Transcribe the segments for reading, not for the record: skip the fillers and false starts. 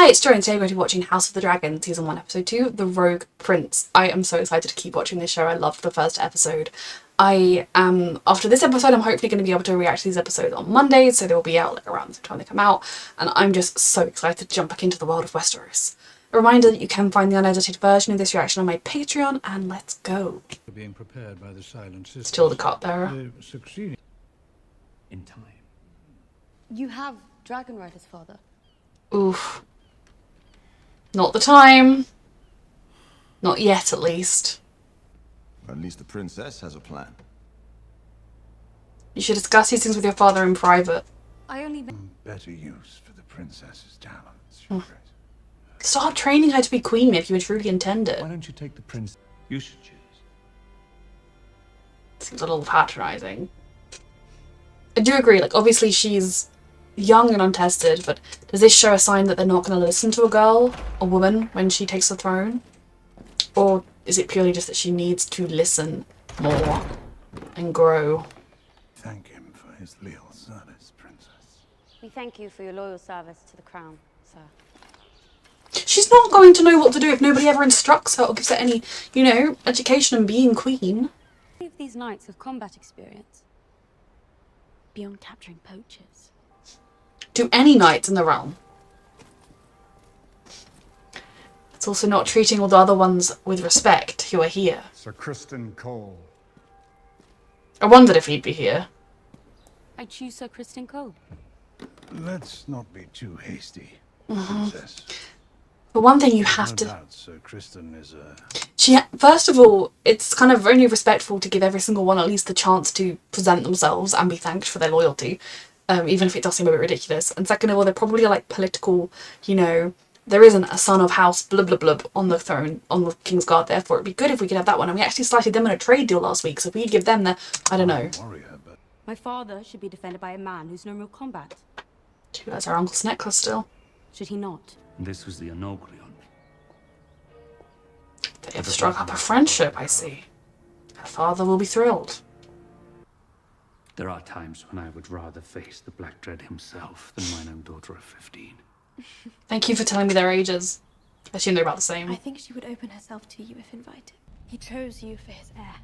Hi, it's Joy, and today we're going to be watching House of the Dragon, Season 1, Episode 2, The Rogue Prince. I am so excited to keep watching this show. I loved the first episode. After this episode, I'm hopefully going to be able to react to these episodes on Mondays, so they will be out like around the time they come out, and I'm just so excited to jump back into the world of Westeros. A reminder that you can find the unedited version of this reaction on my Patreon, and let's go. Being prepared by the silent sisters, Still the cupbearer. Succeeding in time. You have Dragonrider's father. Oof. Not the time. Not yet, at least. At least the princess has a plan. You should discuss these things with your father in private. I only Better use for the princess's talents, Your Grace. Start training her to be queen if you truly intend it. Why don't you take the prince? You should choose. Seems a little patronising. I do agree, like, obviously she's young and untested, but does this show a sign that they're not going to listen to a girl, a woman, when she takes the throne? Or is it purely just that she needs to listen more and grow? Thank him for his loyal service, princess. We thank you for your loyal service to the crown, sir. She's not going to know what to do if nobody ever instructs her or gives her any, education in being queen. Many of these knights have combat experience beyond capturing poachers. Do any knights in the realm. It's also not treating all the other ones with respect who are here. Sir Kristen Cole. I wondered if he'd be here. I choose Sir Kristen Cole. Let's not be too hasty, princess. But one thing you have No to... doubt Sir Kristen is a... First of all, it's kind of only respectful to give every single one at least the chance to present themselves and be thanked for their loyalty. Even if it does seem a bit ridiculous. And second of all, they're probably like political, there isn't a son of house blub blub blub on the throne, on the King's Guard, therefore it'd be good if we could have that one. And we actually slighted them in a trade deal last week, so if we could give them the, I don't know. Warrior, but... My father should be defended by a man who's known real combat. She wears her uncle's necklace still. Should he not? This was the Inaugural. They have struck up a friendship, I see. Her father will be thrilled. There are times when I would rather face the Black Dread himself than mine own daughter of 15. Thank you for telling me their ages. I assume they're about the same. I think she would open herself to you if invited. He chose you for his heir.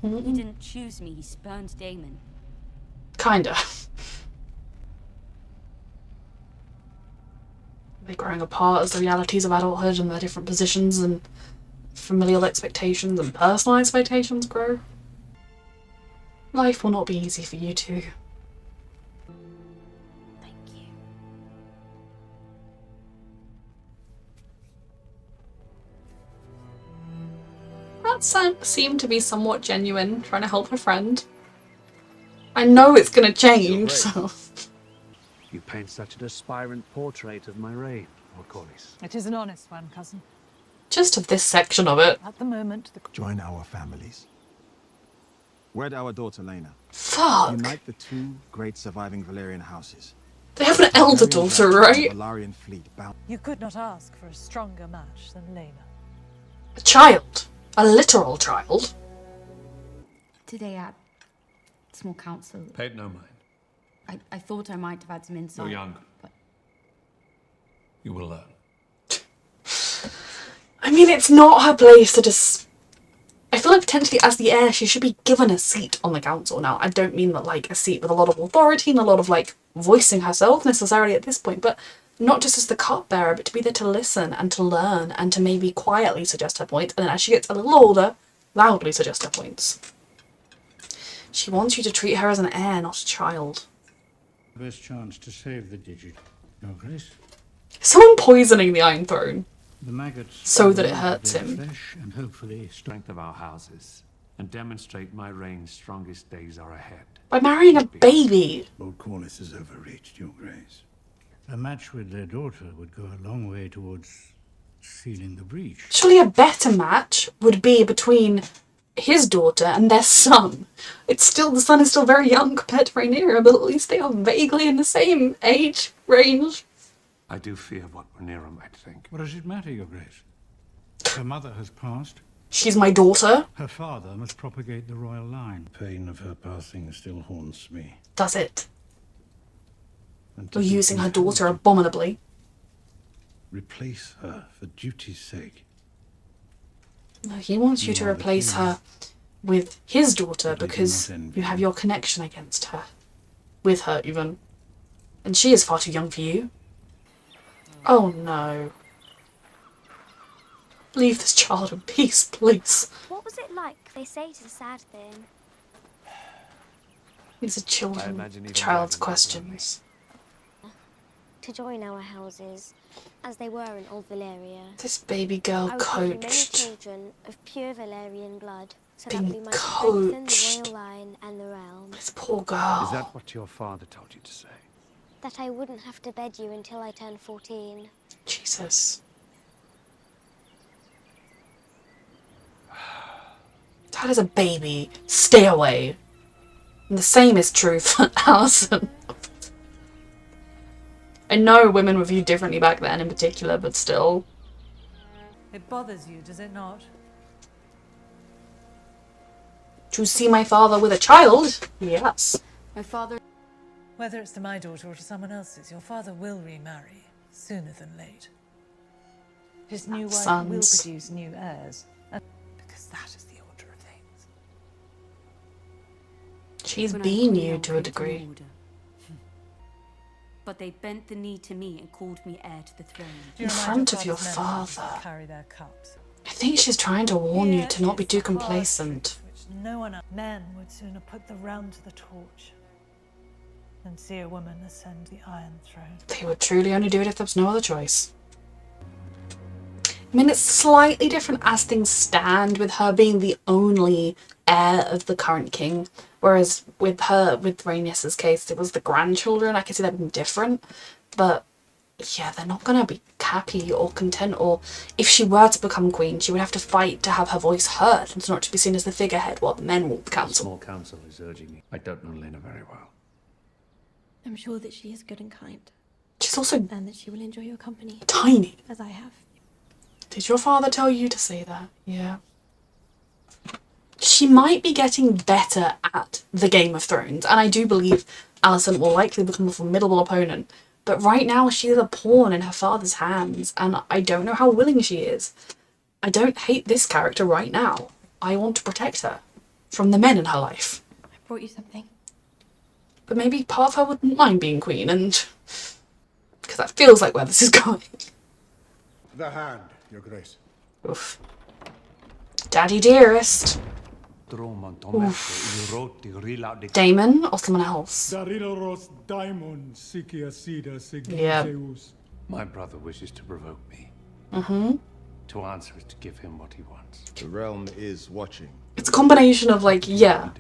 He didn't choose me, he spurned Daemon. Kinda. They're growing apart as the realities of adulthood and their different positions and familial expectations and personal expectations grow. Life will not be easy for you two. Thank you. That seemed to be somewhat genuine, trying to help her friend. I know it's gonna change, so... You paint such an aspirant portrait of my reign, Lord Corlys. It is an honest one, cousin. Just of this section of it. At the moment, the... Join our families. Wed our daughter Lena. Fuck! Unite the two great surviving Valyrian houses. They have an elder daughter, right? Valyrian fleet bound. You could not ask for a stronger match than Lena. A child. A literal child. Today at small council, Paid no mind. I thought I might have had some insight. You're young. But You will learn. I mean, it's not her place to just... I feel like potentially as the heir, she should be given a seat on the council. Now, I don't mean that, like, a seat with a lot of authority and a lot of, like, voicing herself necessarily at this point, but not just as the cupbearer, but to be there to listen and to learn and to maybe quietly suggest her points, and then as she gets a little older, loudly suggest her points. She wants you to treat her as an heir, not a child. Best chance to save the digit, Your Grace. Someone poisoning the Iron Throne. The maggots... So that it hurts their him. Flesh and hopefully Strength of our houses, and demonstrate my reign's strongest days are ahead. By marrying a baby. Lord Corlys has overreached, Your Grace. A match with their daughter would go a long way towards sealing the breach. Surely a better match would be between his daughter and their son. It's still, the son is still very young compared to Rhaenyra, but at least they are vaguely in the same age range. I do fear what Rhaenyra might think. What does it matter, Your Grace? Her mother has passed. She's my daughter. Her father must propagate the royal line. Pain of her passing still haunts me. Does it? And You're using her daughter abominably. replace her for duty's sake. No, he wants you to You are the replace king. her with his daughter But I do because not envy you have you. your connection against her. With her, even. And she is far too young for you. Oh no. Leave this child in peace, please. What was it like? They say it's a sad thing. These are imagine even child's dragons are questions. To join our houses, as they were in old Valeria. This baby girl I would give you many coached. children of pure Valerian blood, so Being that we might strengthen the coached. royal line and the realm. This poor girl. Is that what your father told you to say? That I wouldn't have to bed you until I turned 14. Jesus. That is a baby. Stay away. And the same is true for Alison. I know women were viewed differently back then in particular, but still. It bothers you, does it not? To see my father with a child? Yes. My father. Whether it's to my daughter or to someone else's, your father will remarry, sooner than late. His new wife will Sons. produce new heirs, and because that is the order of things. She's When I been was you young, to a came from degree. order. But they bent the knee to me and called me heir to the throne. Do you In remind front of your father's men how to father. carry their cups? I think she's trying to warn you Here to not be is too the hard complacent. truth which no one else. Men would sooner put the realm to the torch than see a woman ascend the Iron Throne. They would truly only do it if there was no other choice. I mean, it's slightly different as things stand with her being the only heir of the current king. Whereas with Rhaenyra's case, it was the grandchildren. I can see that being different. But yeah, they're not going to be happy or content. Or if she were to become queen, she would have to fight to have her voice heard and not to be seen as the figurehead while the men rule the The council. small council is urging me. I don't know Lena very well. I'm sure that she is good and kind, She's also and that she will enjoy your company, tiny. as I have. Did your father tell you to say that? Yeah. She might be getting better at the Game of Thrones, and I do believe Alicent will likely become a formidable opponent. But right now, she is a pawn in her father's hands, and I don't know how willing she is. I don't hate this character right now. I want to protect her from the men in her life. I brought you something. But maybe part of her wouldn't mind being queen, and because that feels like where this is going. The hand, Your Grace. Oof. Daddy dearest. Damon or someone else? Yeah. My brother wishes to provoke me. To answer is to give him what he wants. The realm is watching. It's a combination of like, yeah,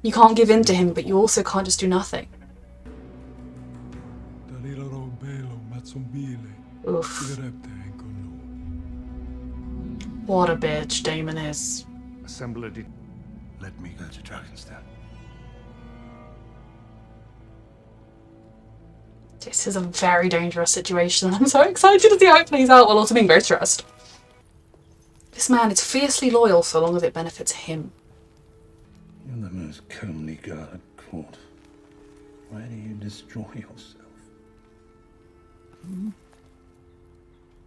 you can't give in to him, but you also can't just do nothing. Oof. What a bitch Damon is. Assemble a Let me go to Dragonstone. This is a very dangerous situation, and I'm so excited to see how it plays out while also being very stressed. This man is fiercely loyal so long as it benefits him. You're the most comely girl at court. Why do you destroy yourself?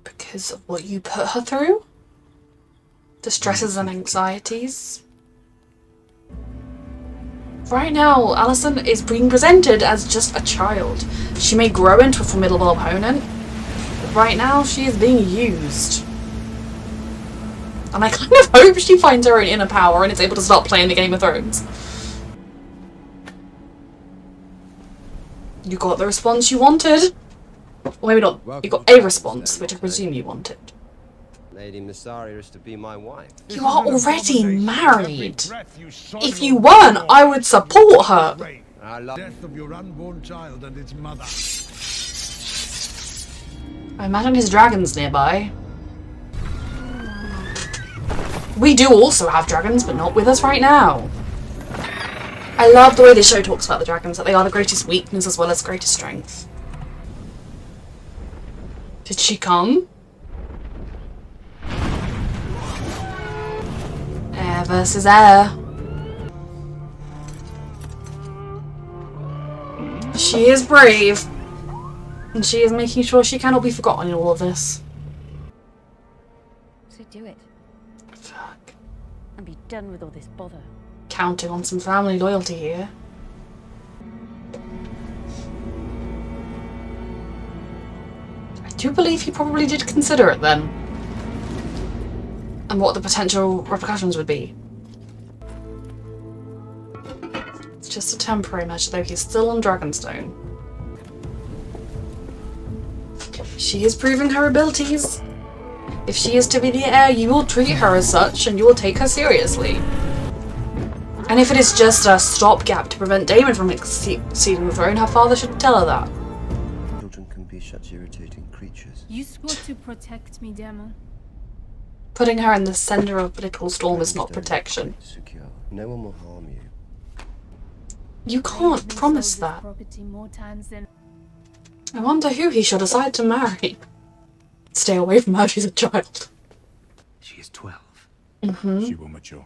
Because of what you put her through? The stresses and anxieties? Right now, Alicent is being presented as just a child. She may grow into a formidable opponent, but right now she is being used. And I kind of hope she finds her own inner power and is able to start playing the Game of Thrones. You got the response you wanted. Or maybe not. You got a response, which I presume you wanted. Lady Mysaria is to be my wife. You are already married. If you weren't, I would support her. I love Death of your unborn child and its mother. I imagine his dragons nearby. We do also have dragons, but not with us right now. I love the way the show talks about the dragons, that they are the greatest weakness as well as greatest strength. Did she come? Air versus air. She is brave. And she is making sure she cannot be forgotten in all of this. do it Fuck. and be done with all this bother. Counting on some family loyalty here. I do believe he probably did consider it then. And what the potential repercussions would be. It's just a temporary measure though, he's still on Dragonstone. She is proving her abilities. If she is to be the heir, you will treat her as such and you will take her seriously. And if it is just a stopgap to prevent Daemon from succeeding the throne, her father should tell her that. Children can be such irritating creatures. You swore to protect me, Daemon. Putting her in the centre of a political storm is not protection. Secure. No one will harm you. You can't promise that. Property more times than I wonder who he shall decide to marry. Stay away from her, she's a child. She is 12. She will mature.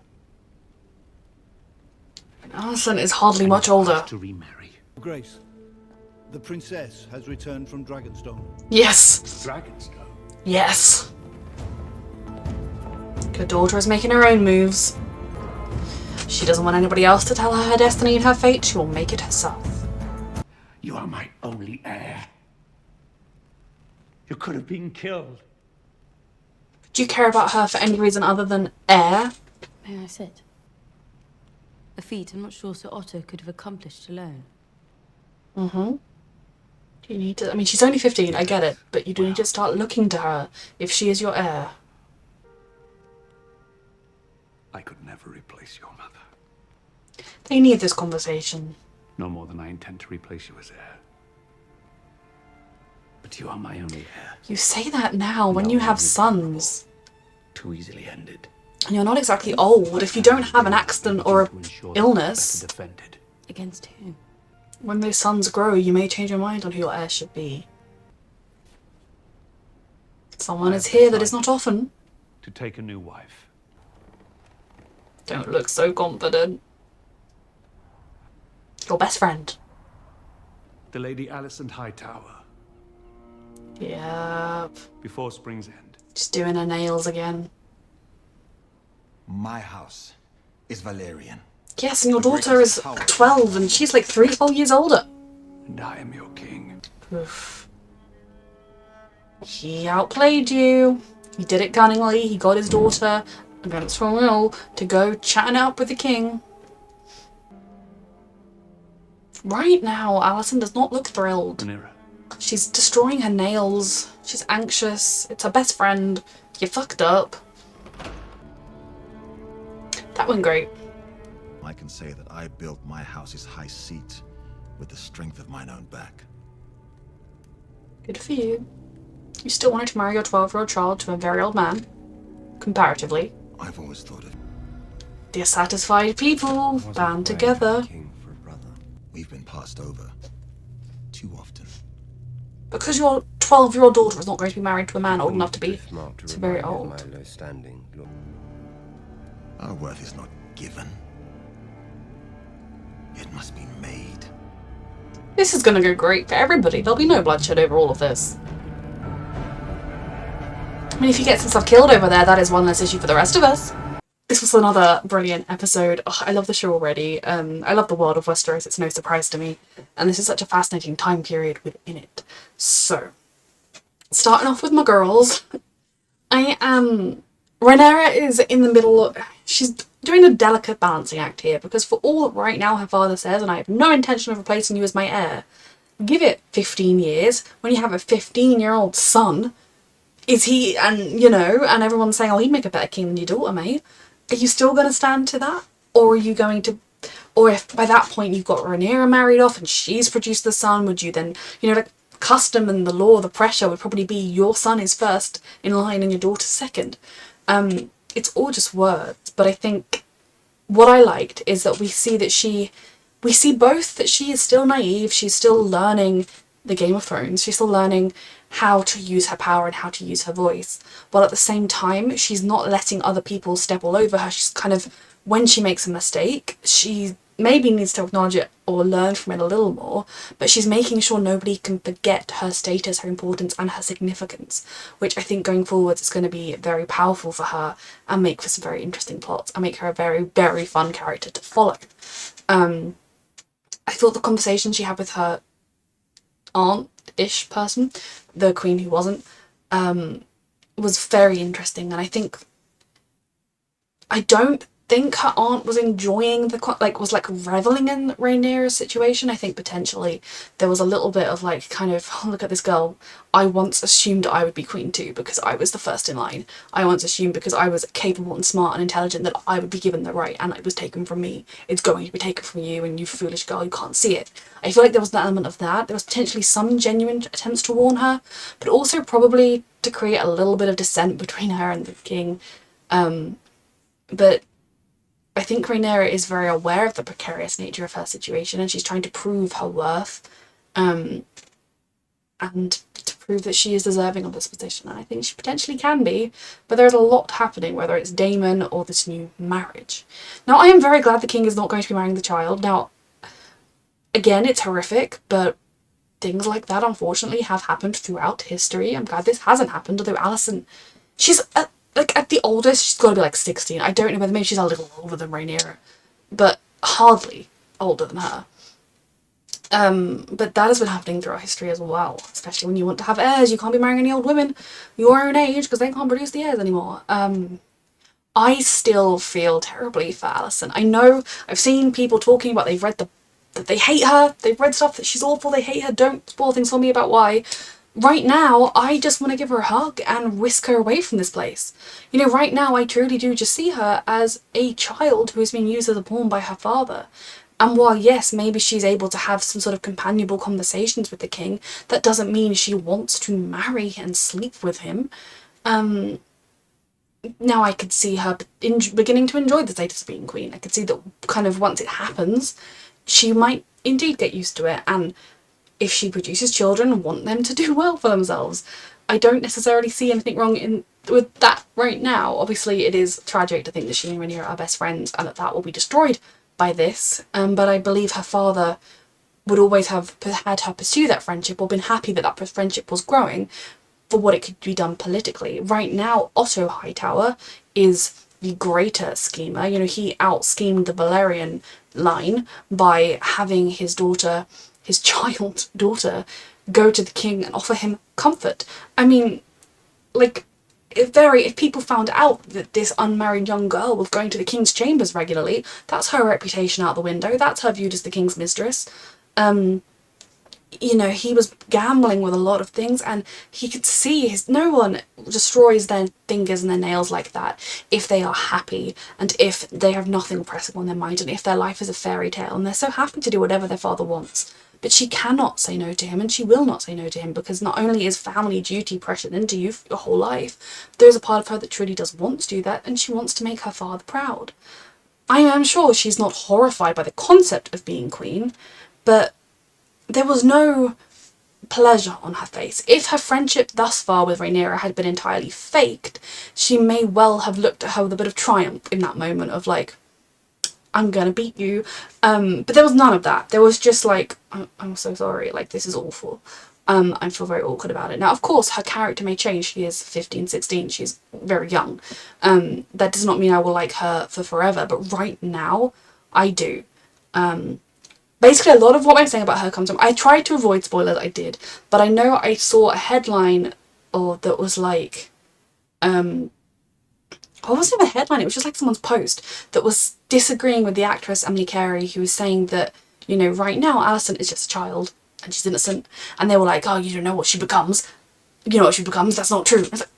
Arsene is hardly much older. To remarry. Grace, the princess has returned from Dragonstone. Yes. Dragonstone. Yes. Your daughter is making her own moves. She doesn't want anybody else to tell her her destiny and her fate. She will make it herself. You are my only heir. You could have been killed. Do you care about her for any reason other than heir? May I sit? A feat I'm not sure Sir Otto could have accomplished alone. Do you need to... I mean, she's only 15, I get it. But you do need to start looking to her if she is your heir. I could never replace your mother. They need this conversation. No more than I intend to replace you as heir. But you are my only heir. You say that now when you have sons. Too easily ended. And you're not exactly old. If you don't have an accident or an illness, Defended. Against whom? when those sons grow, you may change your mind on who your heir should be. Someone is here that is not often. To take a new wife. Don't look so confident. Your best friend. The Lady Alicent Hightower. Yep. Before Spring's End. Just doing her nails again. My house is Valerian. Yes, and your daughter is 12 and she's like 3 whole years older. And I am your king. Oof. He outplayed you. He did it cunningly. He got his daughter against her will to go chatting it up with the king. Right now, Alicent does not look thrilled. Rhaenyra. She's destroying her nails. She's anxious. It's her best friend. You fucked up. That went great. I can say that I built my house's high seat with the strength of mine own back. Good for you. You still wanted to marry your 12-year-old child to a very old man. Comparatively. I've always thought of Dissatisfied people band together. King for a brother. we've been passed over too often. Because your 12-year-old daughter is not going to be married to a man old enough to be. Birthmark to It's very remind me of old. my low standing. Look, Our worth is not given. It must be made. This is going to go great for everybody. There'll be no bloodshed over all of this. I mean, if he gets himself killed over there, that is one less issue for the rest of us. This was another brilliant episode. Oh, I love the show already. I love the world of Westeros. It's no surprise to me. And this is such a fascinating time period within it. So, starting off with my girls. Rhaenyra is in the middle of... She's doing a delicate balancing act here. Because for all that right now her father says, and I have no intention of replacing you as my heir, give it 15 years. When you have a 15-year-old son... Is he, and you know, and everyone's saying, oh, he'd make a better king than your daughter, mate. Are you still going to stand to that? Or are you going to, or if by that point you've got Rhaenyra married off and she's produced the son, would you then, you know, like custom and the law, the pressure would probably be your son is first in line and your daughter's second. It's all just words, but I think what I liked is that we see both that she is still naive, she's still learning the Game of Thrones, she's still learning how to use her power and how to use her voice, while at the same time she's not letting other people step all over her. She's kind of, when she makes a mistake, she maybe needs to acknowledge it or learn from it a little more, but she's making sure nobody can forget her status, her importance, and her significance, which I think going forwards is going to be very powerful for her and make for some very interesting plots and make her a very, very fun character to follow. I thought the conversation she had with her aunt-ish person, the queen who wasn't, was very interesting, and I don't think her aunt was enjoying was reveling in Rhaenyra's situation. I think potentially there was a little bit of kind of, oh, look at this girl. I once assumed I would be queen too because I was the first in line. I once assumed because I was capable and smart and intelligent that I would be given the right, and it was taken from me. It's going to be taken from you, and you foolish girl, you can't see it. I feel like there was an element of that. There was potentially some genuine attempts to warn her, but also probably to create a little bit of dissent between her and the king. But I think Rhaenyra is very aware of the precarious nature of her situation, and she's trying to prove her worth, and to prove that she is deserving of this position. And I think she potentially can be, but there's a lot happening, whether it's Daemon or this new marriage. Now, I am very glad the king is not going to be marrying the child. Now, again, it's horrific, but things like that, unfortunately, have happened throughout history. I'm glad this hasn't happened, although Alicent, she's at the oldest, she's got to be 16. I don't know whether maybe she's a little older than Rhaenyra, but hardly older than her. But that has been happening throughout history as well, especially when you want to have heirs. You can't be marrying any old women your own age because they can't produce the heirs anymore. I still feel terribly for Alicent. I know I've seen people talking about that they hate her, they've read stuff that she's awful, they hate her, don't spoil things for me about why. Right now, I just want to give her a hug and whisk her away from this place. You know, right now I truly do just see her as a child who has been used as a pawn by her father. And while, yes, maybe she's able to have some sort of companionable conversations with the king, that doesn't mean she wants to marry and sleep with him. Now I could see her beginning to enjoy the status of being queen. I could see that kind of once it happens, she might indeed get used to it, and if she produces children, want them to do well for themselves. I don't necessarily see anything wrong with that right now. Obviously, it is tragic to think that she and Rhaenyra are best friends and that will be destroyed by this, but I believe her father would always have had her pursue that friendship or been happy that that friendship was growing for what it could be done politically. Right now, Otto Hightower is the greater schemer. You know, he out-schemed the Valerian line by having his child daughter, go to the king and offer him comfort. I mean, if people found out that this unmarried young girl was going to the king's chambers regularly, that's her reputation out the window. That's her viewed as the king's mistress. You know, he was gambling with a lot of things, and he could see no one destroys their fingers and their nails like that if they are happy and if they have nothing pressing on their mind and if their life is a fairy tale and they're so happy to do whatever their father wants. But she cannot say no to him, and she will not say no to him, because not only is family duty pressured into you for your whole life, there's a part of her that truly does want to do that, and she wants to make her father proud. I am sure she's not horrified by the concept of being queen, but there was no pleasure on her face. If her friendship thus far with Rhaenyra had been entirely faked, she may well have looked at her with a bit of triumph in that moment of I'm gonna beat you. But there was none of that. There was just I'm so sorry, this is awful. I feel very awkward about it. Now, of course, her character may change. She is 15, 16. She's very young. That does not mean I will like her for forever, but right now, I do. Basically, a lot of what I'm saying about her comes from... I tried to avoid spoilers, I did. But I know I saw a headline that was what was it, a headline? It was just someone's post that was disagreeing with the actress Emily Carey, who was saying that, you know, right now Alicent is just a child and she's innocent. And they were like, oh, you don't know what she becomes. You know what she becomes? That's not true. I was like,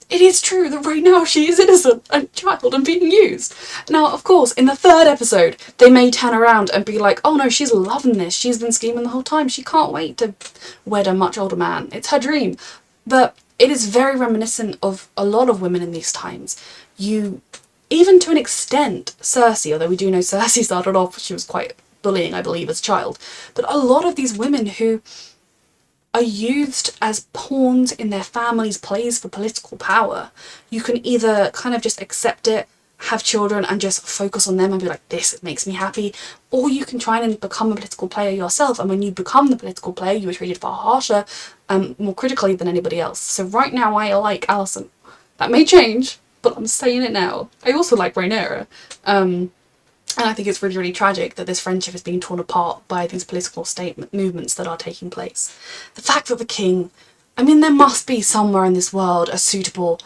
it is true that right now she is innocent and a child and being used. Now, of course, in the 3rd episode, they may turn around and be like, oh no, she's loving this. She's been scheming the whole time. She can't wait to wed a much older man. It's her dream. But it is very reminiscent of a lot of women in these times. Even to an extent, Cersei, although we do know Cersei started off, she was quite bullying, I believe, as a child. But a lot of these women who are used as pawns in their families' plays for political power, you can either kind of just accept it have children and just focus on them and be like, this makes me happy, or you can try and become a political player yourself, and when you become the political player you are treated far harsher, more critically than anybody else. So right now I like Alicent. That may change, but I'm saying it now. I also like Rhaenyra, and I think it's really, really tragic that this friendship is being torn apart by these political statement movements that are taking place. The fact that the king, I mean, there must be somewhere in this world a suitable,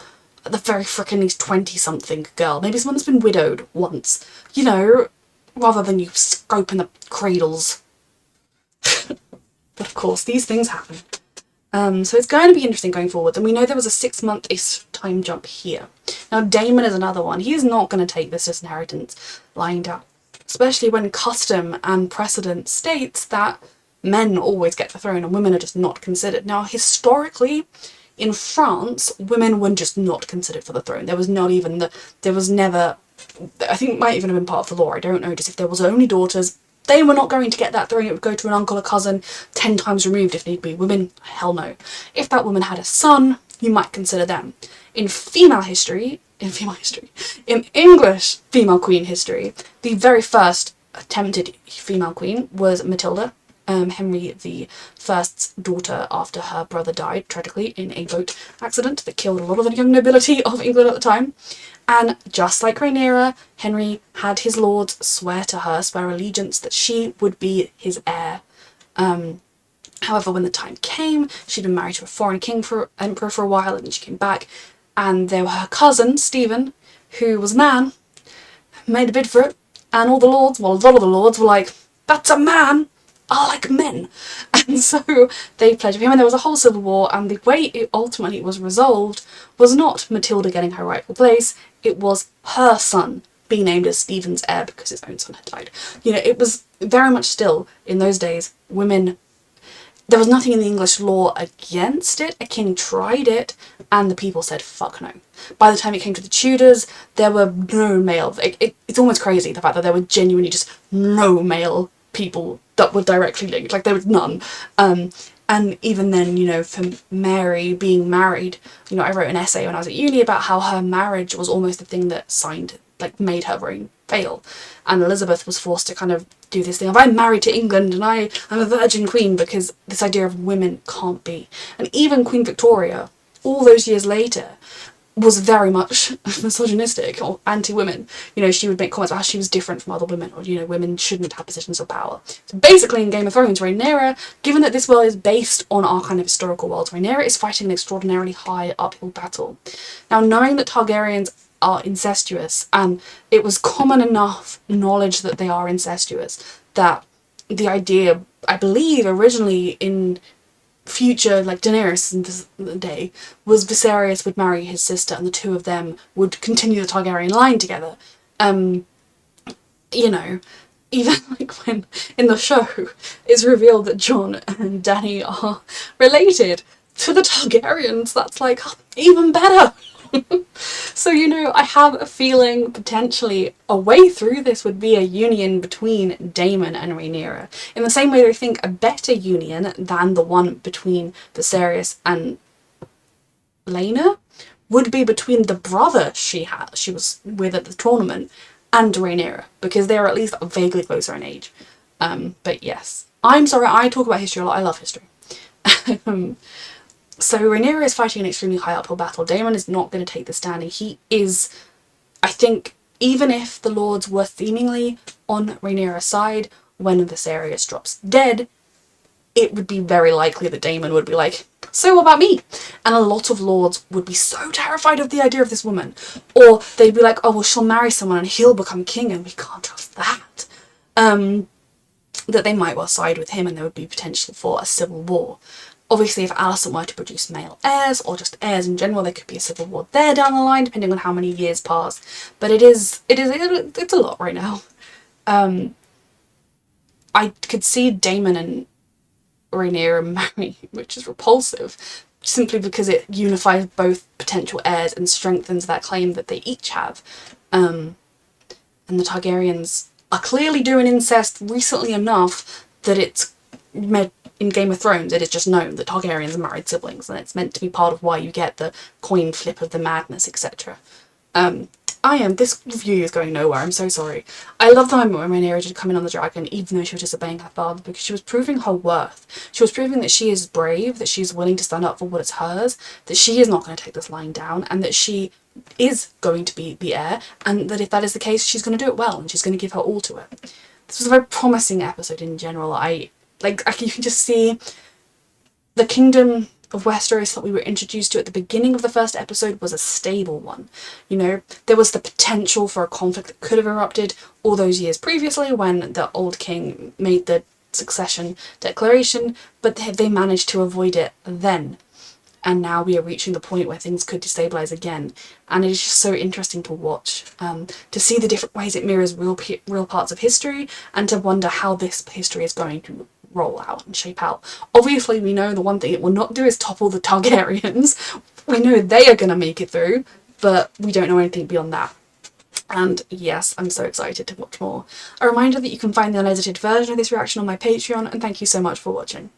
at the very frickin' least 20-something girl, maybe someone that's been widowed once, you know, rather than you scope in the cradles. But of course, these things happen. So it's going to be interesting going forward. And we know there was a 6-month-ish time jump here. Now Daemon is another one. He's not going to take this disinheritance lying down, especially when custom and precedent states that men always get the throne and women are just not considered. Now historically, in France, women were just not considered for the throne. There was not even there was never, I think it might even have been part of the law, I don't know, just if there was only daughters, they were not going to get that throne. It would go to an uncle or cousin 10 times removed if need be. Women, hell no. If that woman had a son, you might consider them. In English female queen history, the very first attempted female queen was Matilda, Henry I's daughter after her brother died tragically in a boat accident that killed a lot of the young nobility of England at the time. And just like Rhaenyra, Henry had his lords swear allegiance that she would be his heir. However, when the time came, she'd been married to a foreign emperor for a while, and then she came back, and there her cousin, Stephen, who was a man, made a bid for it, and all the lords, well, a lot of the lords were like, that's a man! I like men! And so they pledged him, and there was a whole civil war, and the way it ultimately was resolved was not Matilda getting her rightful place, it was her son being named as Stephen's heir because his own son had died. You know, it was very much still, in those days, women, there was nothing in the English law against it. A king tried it, and the people said, fuck no. By the time it came to the Tudors, there were no male, it's almost crazy, the fact that there were genuinely just no male people that were directly linked, like there was none. And even then, you know, for Mary being married, you know, I wrote an essay when I was at uni about how her marriage was almost the thing that made her reign fail. And Elizabeth was forced to kind of do this thing of, I'm married to England and I'm a virgin queen, because this idea of women can't be. And even Queen Victoria, all those years later, was very much misogynistic or anti-women. You know, she would make comments about how she was different from other women, or, you know, women shouldn't have positions of power. So basically in Game of Thrones, Rhaenyra, given that this world is based on our kind of historical world, Rhaenyra is fighting an extraordinarily high uphill battle. Now, knowing that Targaryens are incestuous, and it was common enough knowledge that they are incestuous, that the idea, I believe originally in future, like Daenerys in the day, was Viserys would marry his sister and the two of them would continue the Targaryen line together. You know, even like when in the show it's revealed that Jon and Dany are related to the Targaryens, that's like even better. So, you know, I have a feeling potentially a way through this would be a union between Daemon and Rhaenyra. In the same way that I think a better union than the one between Viserys and Laena would be between the brother she was with at the tournament and Rhaenyra, because they're at least vaguely closer in age. But yes, I'm sorry, I talk about history a lot, I love history. So Rhaenyra is fighting an extremely high uphill battle. Daemon is not going to take the stand, and he is, I think, even if the lords were seemingly on Rhaenyra's side, when Viserys drops dead, it would be very likely that Daemon would be like, so what about me? And a lot of lords would be so terrified of the idea of this woman. Or they'd be like, oh, well, she'll marry someone and he'll become king and we can't trust that. That they might well side with him and there would be potential for a civil war. Obviously, if Alicent were to produce male heirs, or just heirs in general, there could be a civil war there down the line, depending on how many years pass. But it's a lot right now. I could see Daemon and Rhaenyra marry, which is repulsive, simply because it unifies both potential heirs and strengthens that claim that they each have. And the Targaryens are clearly doing incest recently enough that it's in Game of Thrones, it is just known that Targaryens are married siblings, and it's meant to be part of why you get the coin flip of the madness, etc. This review is going nowhere, I'm so sorry. I love the moment when Rhaenyra did come in on the dragon, even though she was disobeying her father, because she was proving her worth. She was proving that she is brave, that she's willing to stand up for what is hers, that she is not going to take this lying down, and that she is going to be the heir, and that if that is the case, she's going to do it well, and she's going to give her all to it. This was a very promising episode in general. You can just see the kingdom of Westeros that we were introduced to at the beginning of the first episode was a stable one. You know, there was the potential for a conflict that could have erupted all those years previously when the old king made the succession declaration, but they managed to avoid it then. And now we are reaching the point where things could destabilise again. And it is just so interesting to watch, to see the different ways it mirrors real parts of history, and to wonder how this history is going to roll out and shape out. Obviously, we know the one thing it will not do is topple the Targaryens. We know they are going to make it through, but we don't know anything beyond that. And yes, I'm so excited to watch more. A reminder that you can find the unedited version of this reaction on my Patreon, and thank you so much for watching.